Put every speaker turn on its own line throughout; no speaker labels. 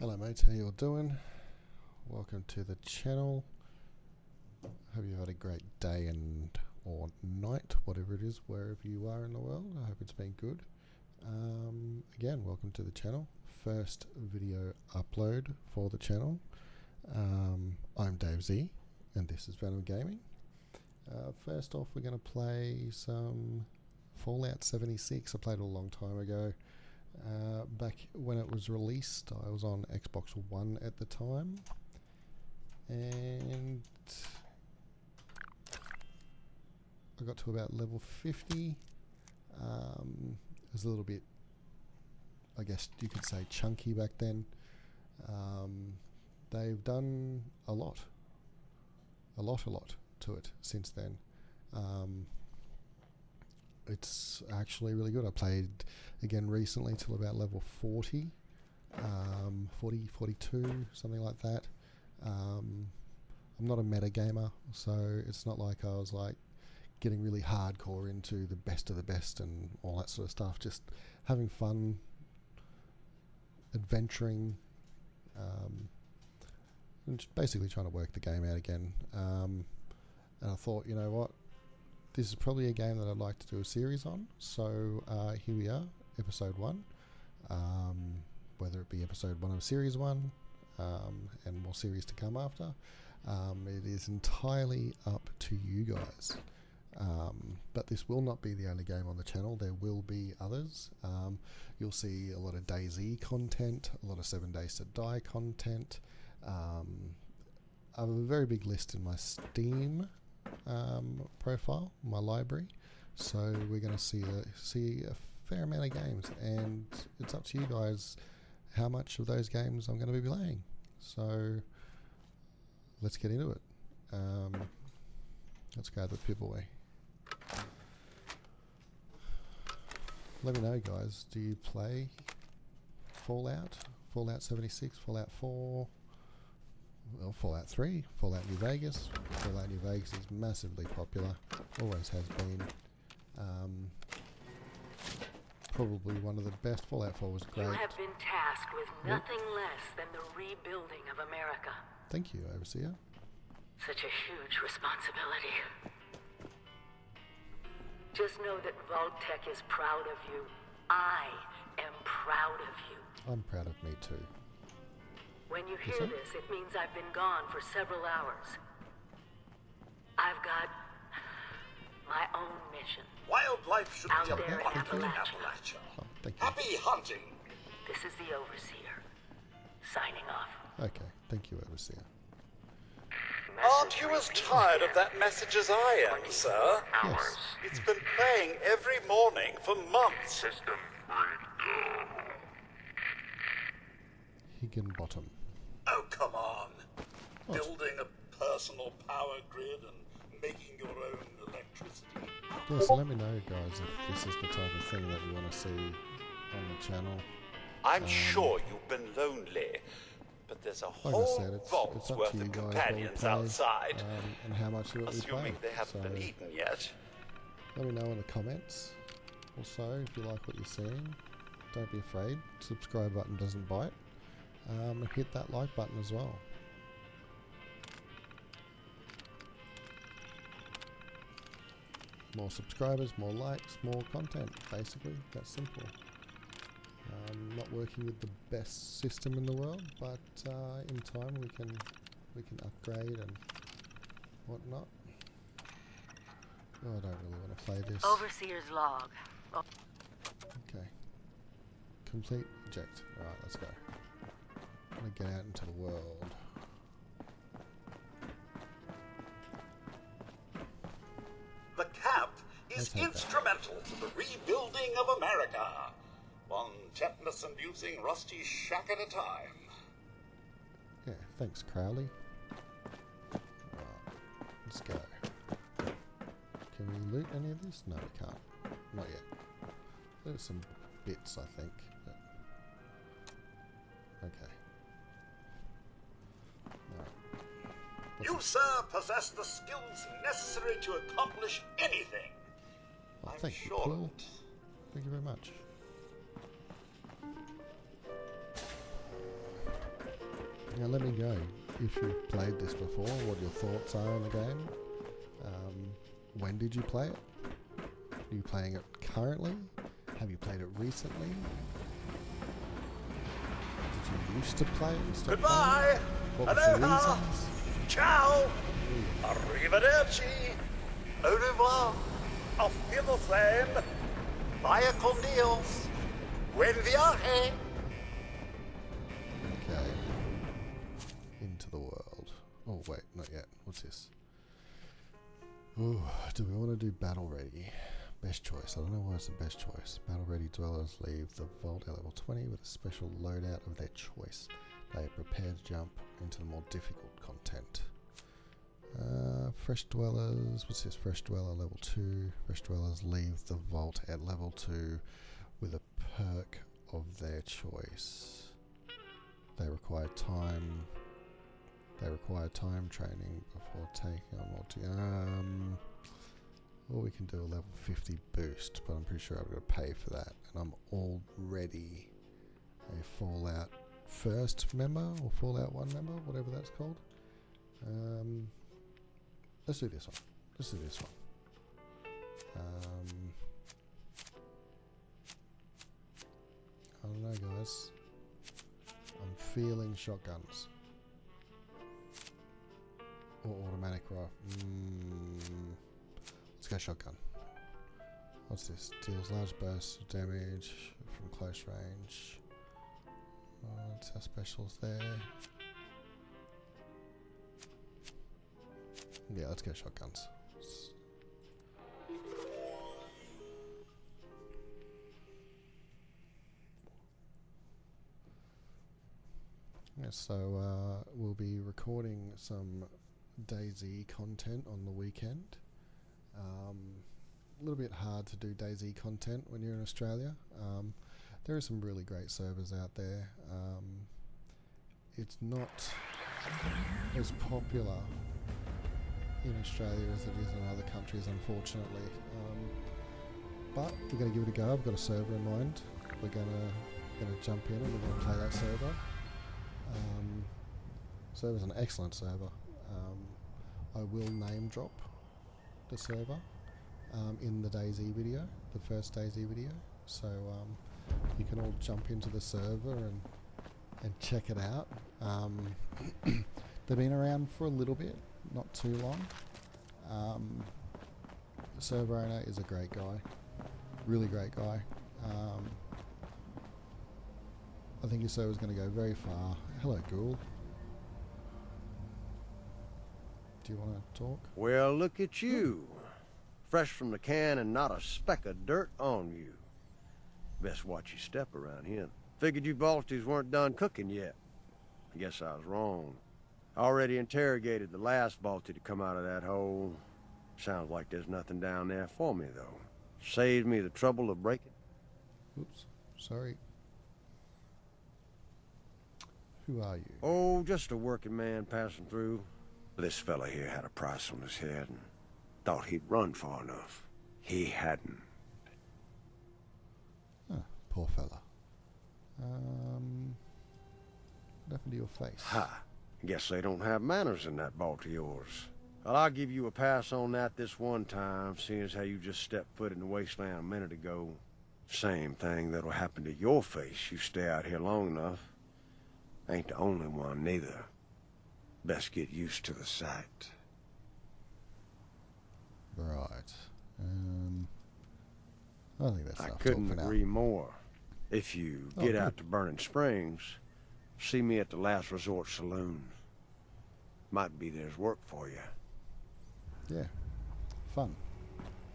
Hello mates, how you all doing? Welcome to the channel. Hope you've had a great day and or night, whatever it is, wherever you are in the world. I hope it's been good. Again, welcome to the channel. First video upload for the channel. I'm Dave Z and this is Venom Gaming. First off, we're going to play some Fallout 76. I played it a long time ago. Back when it was released, I was on Xbox One at the time, and I got to about level 50. It was a little bit, I guess you could say, chunky back then. They've done a lot to it since then. It's actually really good. I played again recently till about level 40, 42, something like that. I'm not a meta gamer, so it's not like I was like getting really hardcore into the best of the best and all that sort of stuff. Just having fun, adventuring, and just basically trying to work the game out again. And I thought, you know what? This is probably a game that I'd like to do a series on, so here we are, episode 1, whether it be episode 1 of series 1, and more series to come after. It is entirely up to you guys, but this will not be the only game on the channel. There will be others. You'll see a lot of DayZ content, a lot of 7 Days to Die content. I have a very big list in my Steam profile, my library, so we're going to see a fair amount of games, and it's up to you guys how much of those games I'm going to be playing. So let's get into it. Let's grab the Pip away. Let me know, guys, do you play Fallout 76, Fallout 4, well, Fallout 3, Fallout New Vegas? Fallout New Vegas is massively popular, always has been. Probably one of the best. Fallout 4 was great.
You have been tasked with nothing less than the rebuilding of America.
Thank you, Overseer.
Such a huge responsibility. Just know that Vault-Tec is proud of you. I am proud of you.
I'm proud of me too.
When you hear this, it means I've been gone for several hours. I've got my own mission.
Wildlife should
Out
be a
there in
bottle in
Appalachia.
Appalachia.
Oh, thank you.
Happy hunting!
This is the Overseer. Signing off.
Okay, thank you, Overseer.
Aren't you as tired of that message as I am, sir?
Yes.
It's been playing every morning for months.
System breakdown.
Higginbottom.
Oh, come on.
What?
Building a personal power grid and making your own electricity.
Yeah, so let me know, guys, if this is the type of thing that you want to see on the channel.
I'm sure you've been lonely, but there's a
Like I
whole
said, it's
vault's
up
worth
to you
of
guys
companions
what we play,
outside,
and how much of it we play.
assuming they haven't
So
been eaten yet.
let me know in the comments. Also, if you like what you're seeing, don't be afraid. Subscribe button doesn't bite. And hit that like button as well. More subscribers, more likes, more content. Basically, that's simple. Not working with the best system in the world, but in time we can upgrade and whatnot. Oh, I don't really want to play this.
Overseer's log.
Okay. Complete eject. Alright, let's go. I'm gonna get out into the world.
The cap is
Let's have that.
instrumental to the rebuilding of America. One tetanus-inducing rusty shack at a time.
Yeah, thanks, Crowley. Alright, let's go. Can we loot any of this? No, we can't. Not yet. There's some bits, I think. But okay. Alright.
You, sir, possess the skills necessary to accomplish anything.
Oh,
I'm
thank you,
sure of
Paul.
it.
Thank you very much. Now let me know if you've played this before, what your thoughts are on the game. When did you play it? Are you playing it currently? Have you played it recently? Did you used to play it and stop playing it?
Goodbye.
What was the
Aloha.
reasons?
Ciao. Arrivederci. Au revoir. Auf Wiedersehen. Vaya con Dios. Buen viaje.
Okay. Into the world. Oh, wait, not yet. What's this? Ooh, do we want to do battle ready? Best choice. I don't know why it's the best choice. Battle ready dwellers leave the vault at level 20 with a special loadout of their choice. They are prepared to jump into the more difficult content. Fresh dwellers. What's this? Fresh dweller level 2. Fresh dwellers leave the vault at level 2 with a perk of their choice. They require time training before taking on multi. Well, we can do a level 50 boost, but I'm pretty sure I've got to pay for that. And I'm already a Fallout first member, or Fallout 1 member, whatever that's called. Let's do this one. I don't know, guys. I'm feeling shotguns. Or automatic rifle. Let's go shotgun. What's this? Deals large bursts of damage from close range. That's our specials there. Yeah, let's go shotguns. Yeah, so we'll be recording some DayZ content on the weekend. A little bit hard to do DayZ content when you're in Australia. There are some really great servers out there. It's not as popular in Australia as it is in other countries, unfortunately. But we're going to give it a go. I've got a server in mind. We're going to jump in and we're going to play that server. Server's an excellent server. I will name drop the server in the DayZ video, the first DayZ video. So you can all jump into the server and check it out. They've been around for a little bit, not too long. The server owner is a great guy, really great guy. I think your server's going to go very far. Hello, Ghoul. Do you want to talk?
Well, look at you. Fresh from the can and not a speck of dirt on you. Best watch your step around here. Figured you Balties weren't done cooking yet. I guess I was wrong. I already interrogated the last Balti to come out of that hole. Sounds like there's nothing down there for me, though. Saved me the trouble of breaking.
Oops, sorry. Who are you?
Oh, just a working man passing through. This fella here had a price on his head and thought he'd run far enough. He hadn't.
Oh, poor fella. What happened to your face?
Ha! Guess they don't have manners in that vault of yours. Well, I'll give you a pass on that this one time, seeing as how you just stepped foot in the wasteland a minute ago. Same thing that'll happen to your face. You stay out here long enough. Ain't the only one, neither. Best get used to the sight.
Right. I think that's
I
enough
couldn't
talk for
agree
now.
more. If you
Oh,
get
good.
out to Burning Springs, see me at the Last Resort Saloon. Might be there's work for you.
Yeah. Fun.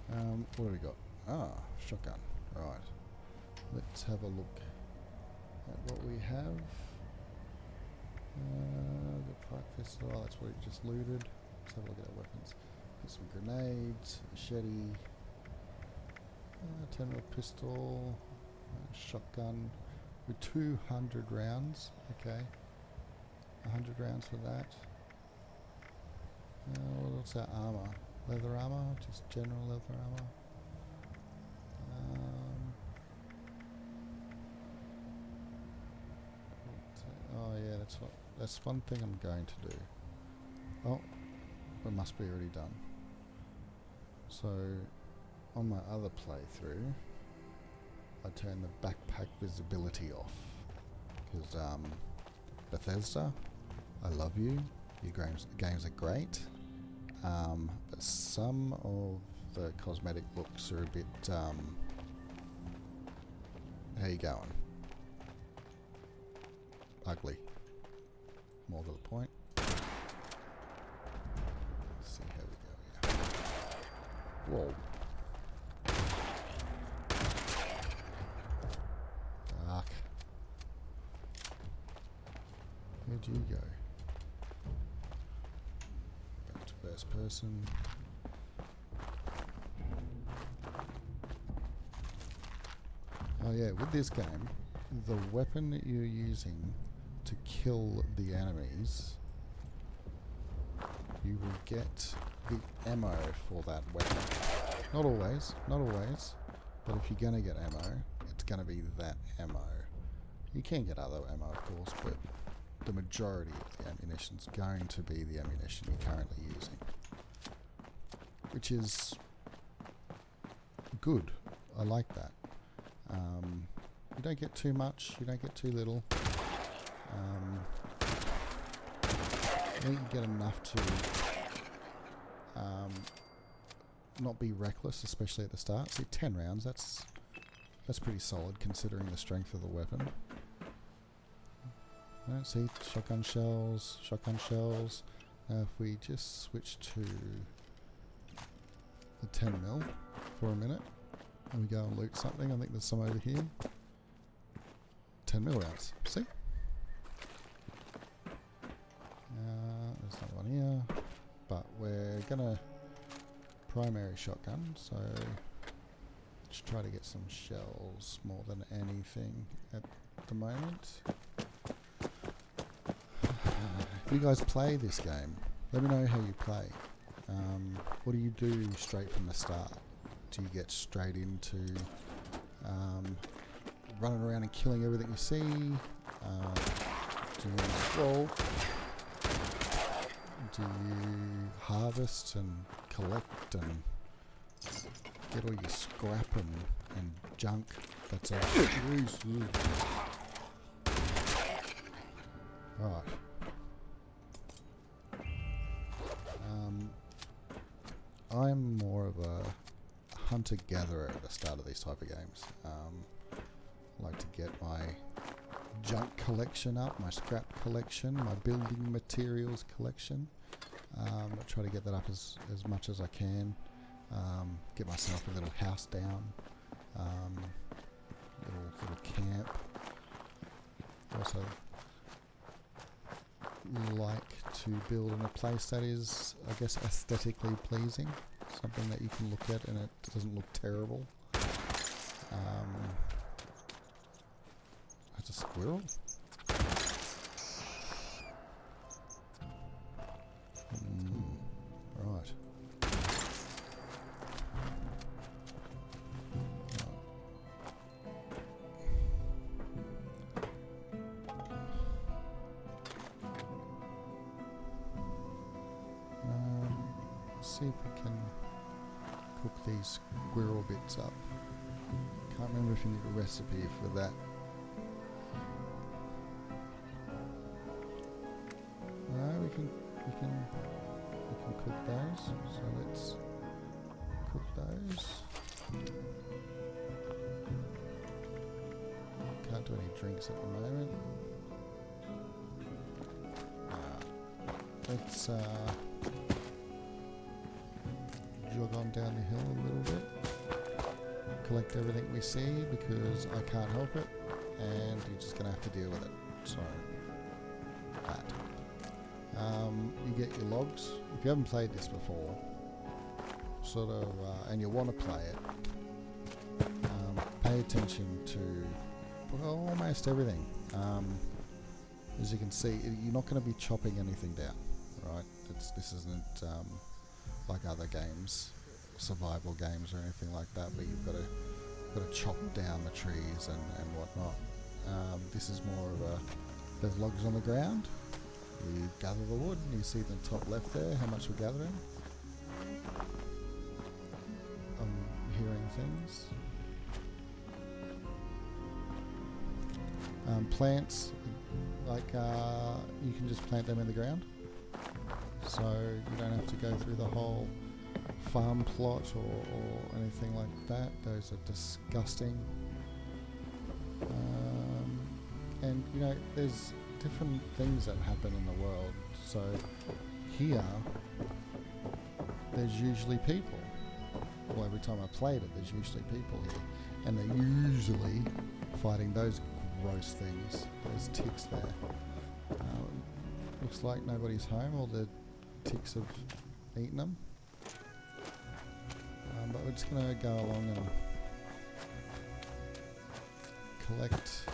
What do we got? Ah, shotgun. Right. Let's have a look at what we have. The Pike Pistol. Oh, that's what we just looted. Let's have a look at our weapons. Got some grenades, machete, 10mm pistol, shotgun with 200 rounds. Okay. 100 rounds for that. What's our armor? Leather armor? Just general leather armor. Oh yeah, that's That's one thing I'm going to do. Oh, it must be already done. So, on my other playthrough, I turn the backpack visibility off. Because, Bethesda, I love you. Your games are great. But some of the cosmetic looks are a bit, how you going? Ugly. More to the point. Let's see how we go here. Whoa. Dark. Where'd you go? Back to first person. Oh yeah, with this game, the weapon that you're using to kill the enemies, you will get the ammo for that weapon. Not always, but if you're gonna get ammo, it's gonna be that ammo. You can get other ammo, of course, but the majority of the ammunition is going to be the ammunition you're currently using, which is good. I like that. You don't get too much, you don't get too little. I think you get enough to not be reckless, especially at the start. See, 10 rounds, that's pretty solid considering the strength of the weapon. See, shotgun shells. Now if we just switch to the 10mm for a minute, and we go and loot something, I think there's some over here. 10mm rounds, see? There's not one here, but we're gonna primary shotgun, so let's try to get some shells more than anything at the moment. If you guys play this game, let me know how you play. What do you do straight from the start? Do you get straight into running around and killing everything you see? Do you scroll? Do you harvest and collect and get all your scrap and junk that's out? Right. I'm more of a hunter-gatherer at the start of these type of games. I like to get my junk collection up, my scrap collection, my building materials collection. I try to get that up as much as I can. Get myself a little house down, little camp. Also like to build in a place that is, I guess, aesthetically pleasing. Something that you can look at and it doesn't look terrible. That's a squirrel. Right. See if we can cook these squirrel bits up. Can't remember if you need a recipe for that. No, we can cook those. So let's cook those. Can't do any drinks at the moment. Let's jog on down the hill a little bit, collect everything we see because I can't help it, and you're just gonna have to deal with it. So that you get your logs. If you haven't played this before, sort of, and you want to play it, pay attention to almost everything. As you can see, you're not going to be chopping anything down, right? This isn't like other games, survival games or anything like that, where you've got to chop down the trees and whatnot. This is more of There's logs on the ground. You gather the wood, and you see the top left there, how much we're gathering. I'm hearing things. Plants, like you can just plant them in the ground. So you don't have to go through the whole farm plot or anything like that. Those are disgusting. And you know, there's different things that happen in the world. So here, there's usually people. Well, every time I played it, there's usually people here. And they're usually fighting those gross things, those ticks there. Looks like nobody's home, or the ticks have eaten them. But we're just going to go along and collect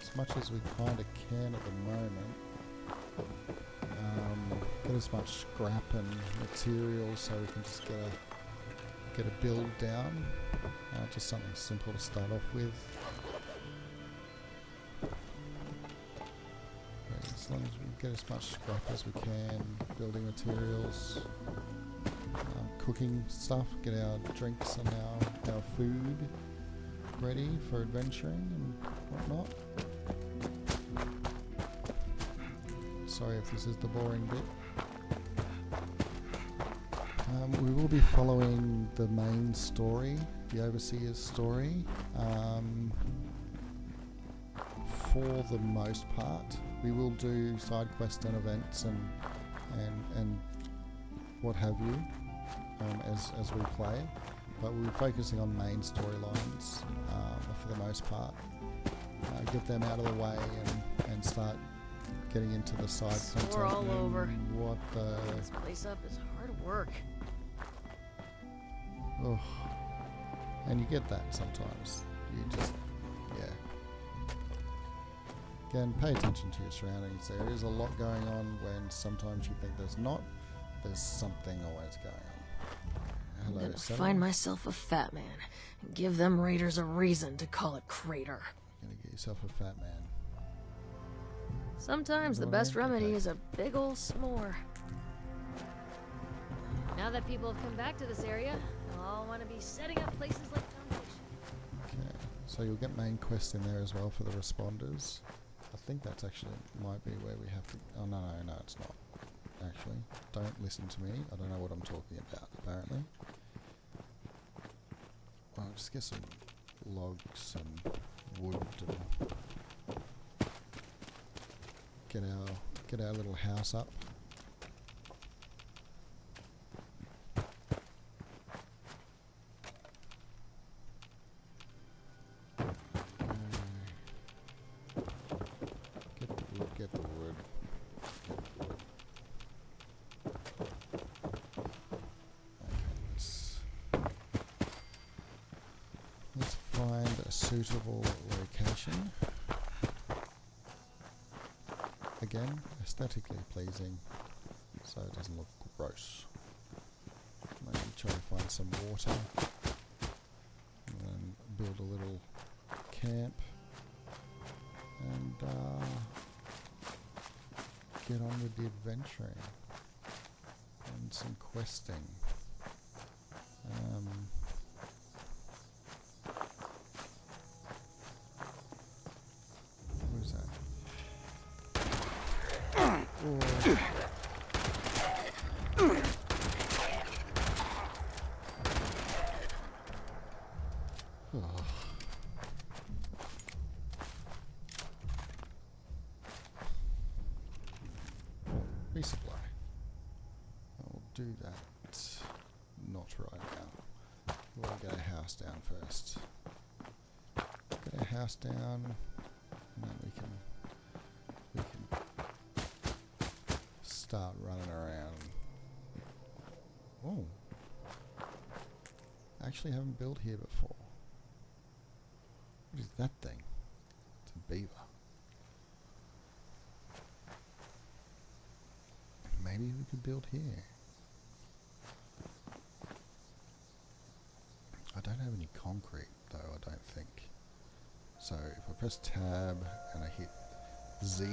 as much as we kind of can at the moment. Get as much scrap and material so we can just get a build down. Just something simple to start off with. As long as we get as much scrap as we can, building materials, cooking stuff, get our drinks and our food ready for adventuring and whatnot. Sorry if this is the boring bit. We will be following the main story, the Overseer's story, for the most part. We will do side quests and events and what have you as we play, but we're focusing on main storylines for the most part. Get them out of the way and start getting into the side content.
We're all over.
What the?
This place up is hard work.
Oh, and you get that sometimes. You just, yeah. Again, pay attention to your surroundings. There is a lot going on when sometimes you think there's not. There's something always going on.
I'm
Hello,
gonna
Sarah.
find myself a fat man and give them raiders a reason to call it Crater.
You're gonna get yourself a fat man.
Sometimes the
All
best
right,
remedy
okay.
is a big ol' s'more.
Now that people have come back to this area, they'll all want to be setting up places like Foundation.
Okay, so you'll get main quest in there as well for the responders. I think that's actually might be where we have to. Oh no, it's not. Actually, don't listen to me. I don't know what I'm talking about. Apparently, I'll just get some logs and wood and get our little house up. Get the wood. Okay, let's find a suitable location. Again, aesthetically pleasing, so it doesn't look gross. Maybe try to find some water, and then build a little camp, and get on with the adventuring and some questing. What is that? Oh. Resupply. I'll do that. Not right now. We'll get a house down first. Get a house down, and then we can start running around. Oh, I actually haven't built here before. What is that thing? It's a beaver. Maybe we could build here. I don't have any concrete though, I don't think. So if I press tab and I hit Z,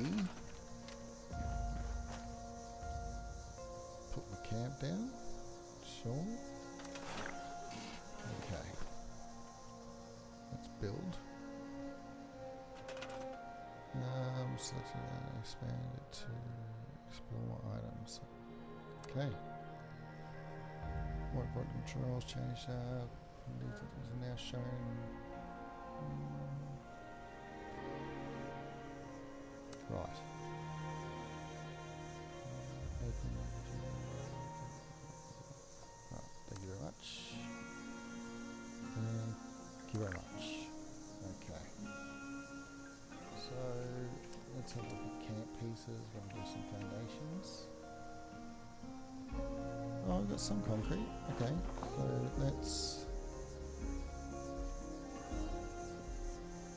camp down. Sure. Okay. Let's build. Select and expand it to explore more items. Okay. What controls changed up? These are now shown. Right. Thank you very much. Thank you very much. Okay. So let's have a look at camp pieces. We're going to do some foundations. Oh, I've got some concrete. Okay. So let's.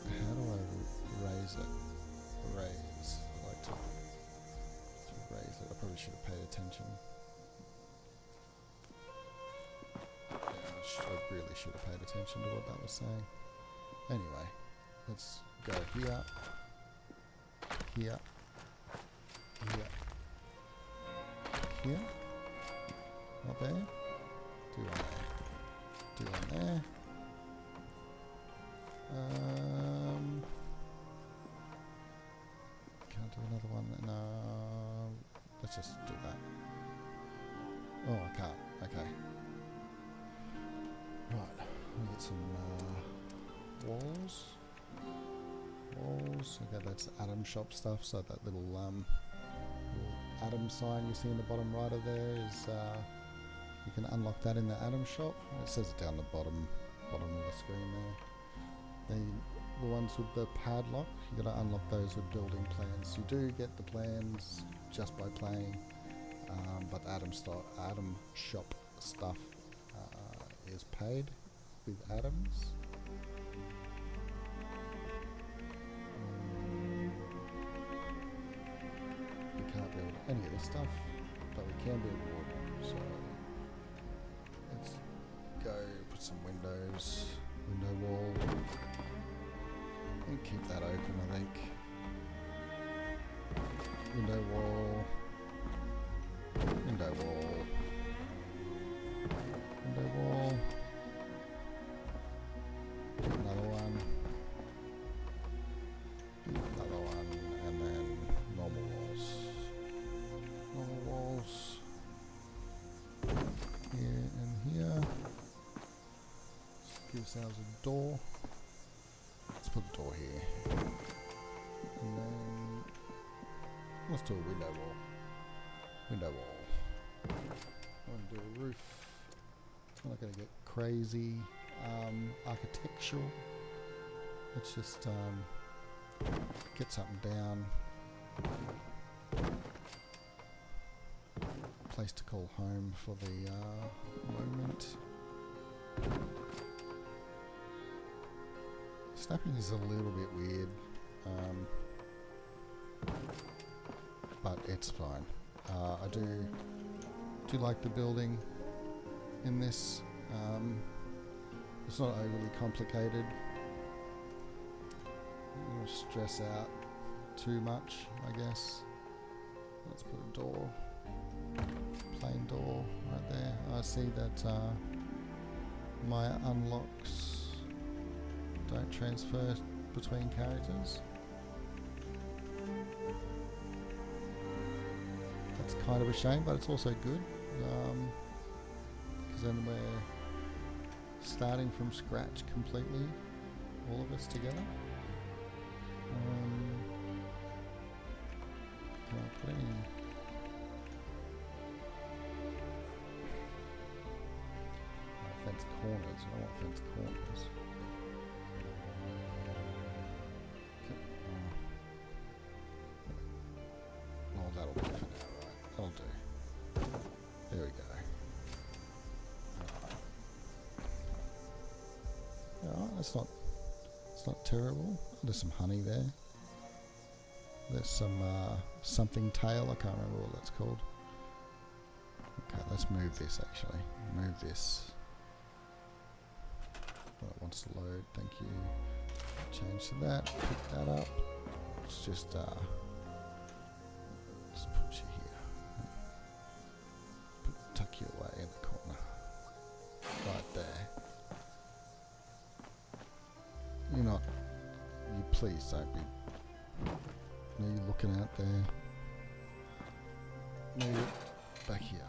How do I raise it? Raise. I like to raise it. I probably should have paid attention. I really should have paid attention to what that was saying. Anyway, let's go here, here, here, here. Not there. Do one there. Do one there. Can't do another one. No. Let's just do that. Oh, I can't. Okay. Right. I'll get some walls. Walls. Okay, that's Atom Shop stuff. So that little Atom sign you see in the bottom right of there is you can unlock that in the Atom Shop. It says it down the bottom of the screen there. The ones with the padlock, you got to unlock those with building plans. You do get the plans just by playing, but the Atom Shop stuff is paid with atoms. We can't build any of this stuff, but we can build wood. So let's go put some windows, window wall, and keep that open, I think. Window wall, window wall, window wall, another one, and then normal walls. Normal walls here and here. Let's give ourselves a door. Let's put a door here, and then let's do a window wall. Window wall. I'm going to do a roof. I'm not going to get crazy architectural. Let's just get something down. Place to call home for the moment. Snapping is a little bit weird, but it's fine. I do like the building in this. It's not overly complicated. I don't stress out too much, I guess. Let's put a door, plain door right there. I see that my unlocks don't transfer between characters. That's kind of a shame, but it's also good, because then we're starting from scratch completely, all of us together. Can I put any? Fence corners. I want fence corners. Oh, that'll do for now, right? That'll do. There we go. Alright, it's not terrible. There's some honey there. There's some something tail. I can't remember what that's called. Okay, let's move this actually. Move this. Oh, it wants to load. Thank you. Change to that. Pick that up. Let's just put you here. Put please don't be me looking out there. Me back here.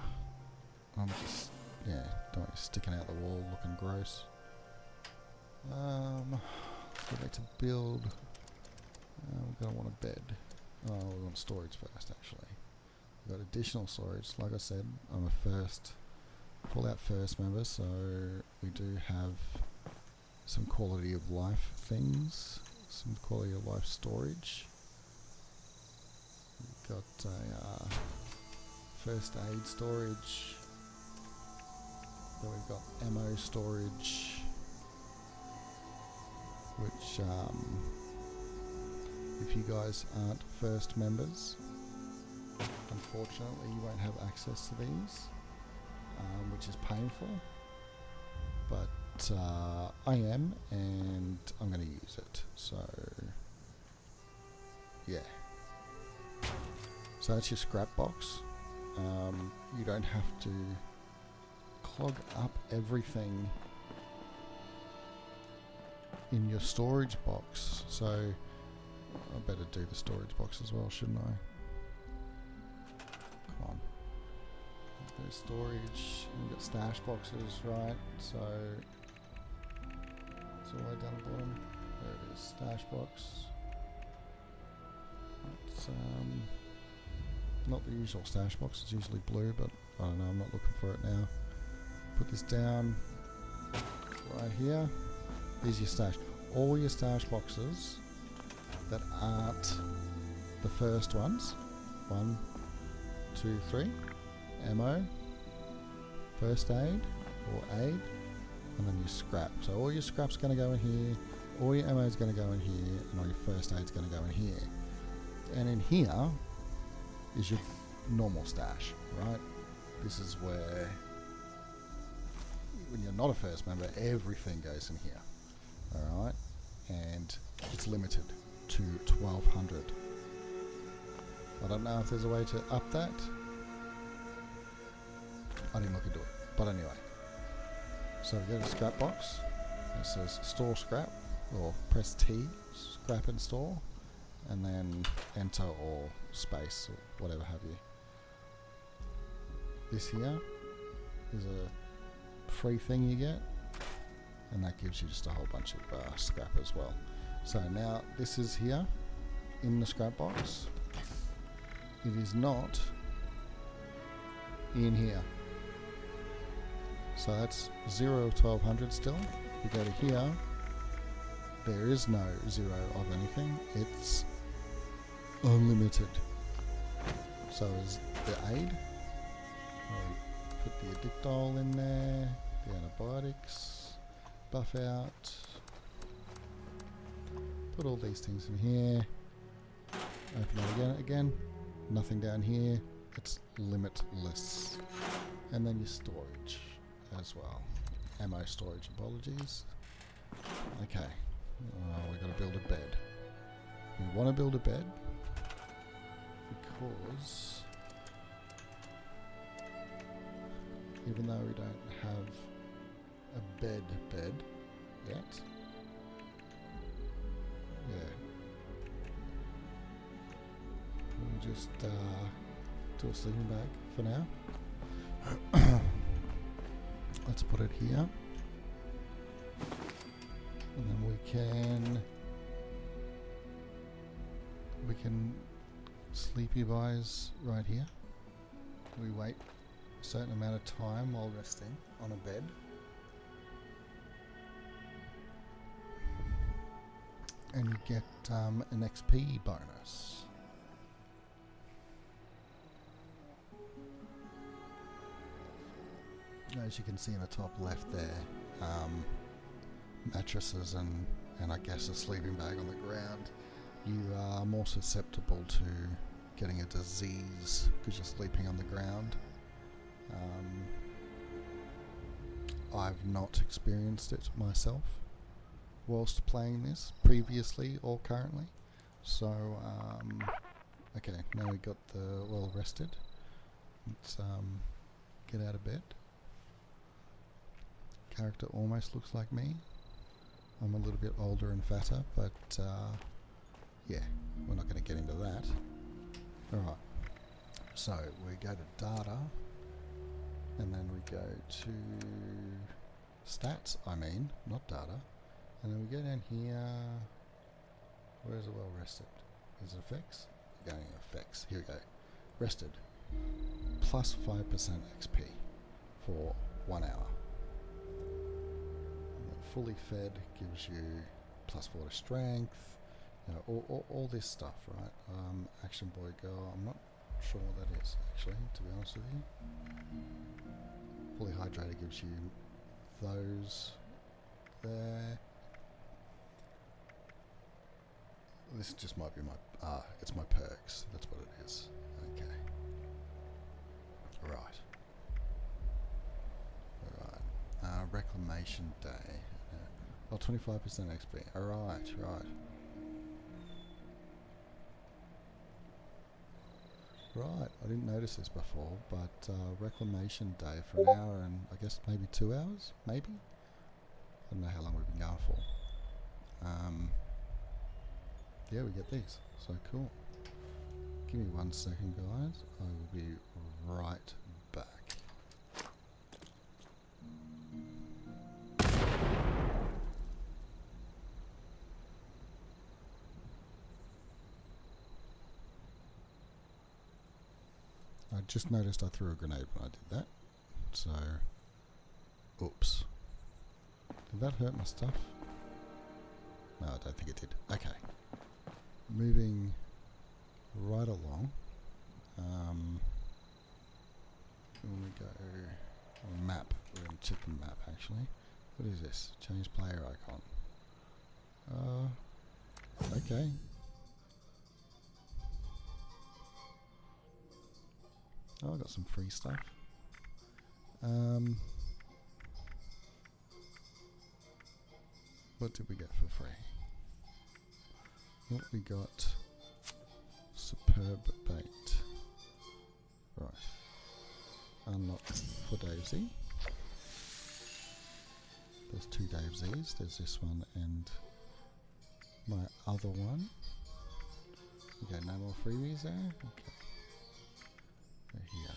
I'm just, yeah, don't want you sticking out the wall looking gross. Let's go back to build. We're going to want a bed. Oh, we want storage first, actually. We've got additional storage. Like I said, I'm a Fallout First member, so we do have some quality of life things, some quality of life storage. We've got a first aid storage. Then we've got ammo storage, which if you guys aren't first members, unfortunately you won't have access to these, which is painful, but I am, and I'm going to use it, so yeah. So that's your scrap box. You don't have to clog up everything in your storage box, so I better do the storage box as well, shouldn't I? Come on. There's storage, and we've got stash boxes, right? So it's all the way down the bottom. There it is, stash box. It's not the usual stash box, it's usually blue, but I don't know, I'm not looking for it now. Put this down right here. These are your stash. All your stash boxes that aren't the first ones. 1, 2, 3. Ammo, first aid or aid, and then your scrap. So all your scrap's going to go in here, all your ammo is going to go in here, and all your first aid's going to go in here. And in here is your normal stash, right? This is where, when you're not a first member, everything goes in here. Alright? And it's limited to 1200. I don't know if there's a way to up that. I didn't look into it. But anyway. So we go to scrap box. It says store scrap, or press T, scrap and store, and then enter or space or whatever have you. This here is a free thing you get, and that gives you just a whole bunch of scrap as well. So now this is here in the scrap box. It is not in here. So that's 0 of 1200 still. We go to here, there is no 0 of anything, it's unlimited. So is the aid. Put the addictol in there, the antibiotics, buff out, put all these things in here, open it again, nothing down here, it's limitless. And then your storage as well. Ammo storage, apologies. Okay, we've got to build a bed. We want to build a bed because even though we don't have a bed yet, yeah, we'll just do a sleeping bag for now. Let's put it here, and then we can sleepy buys right here. We wait a certain amount of time while resting on a bed, and you get an XP bonus. As you can see in the top left there, mattresses and I guess a sleeping bag on the ground, you are more susceptible to getting a disease because you're sleeping on the ground. I've not experienced it myself whilst playing this previously or currently. So, okay, now we got the well rested. Let's get out of bed. Character almost looks like me. I'm a little bit older and fatter, but yeah, we're not going to get into that. Alright, so we go to data, and then we go to stats, not data, and then we go down here. Where is it well rested? Is it effects? We're going in effects. Here we go. Rested. Plus 5% XP for 1 hour. And then fully fed gives you plus 4 to strength. You know, all this stuff, right? Action Boy Girl. I'm not sure what that is, actually, to be honest with you. Fully hydrated gives you those there. This just might be my it's my perks. That's what it is. Okay. Right. Reclamation Day. Oh, 25% XP. Alright, right. Right, I didn't notice this before, but Reclamation Day for an hour and I guess maybe 2 hours? Maybe? I don't know how long we've been going for. Yeah, we get these. So cool. Give me 1 second, guys. I will be right back. I just noticed I threw a grenade when I did that. So, oops. Did that hurt my stuff? No, I don't think it did. Okay. Moving right along. When we go on map, we're going to check the map actually. What is this? Change player icon. Okay. Oh, I got some free stuff. What did we get for free? What we got? Superb bait. Right. Unlock for Daisy. There's 2 Daisies. There's this one and my other one. Okay, no more freebies there? Okay. Here.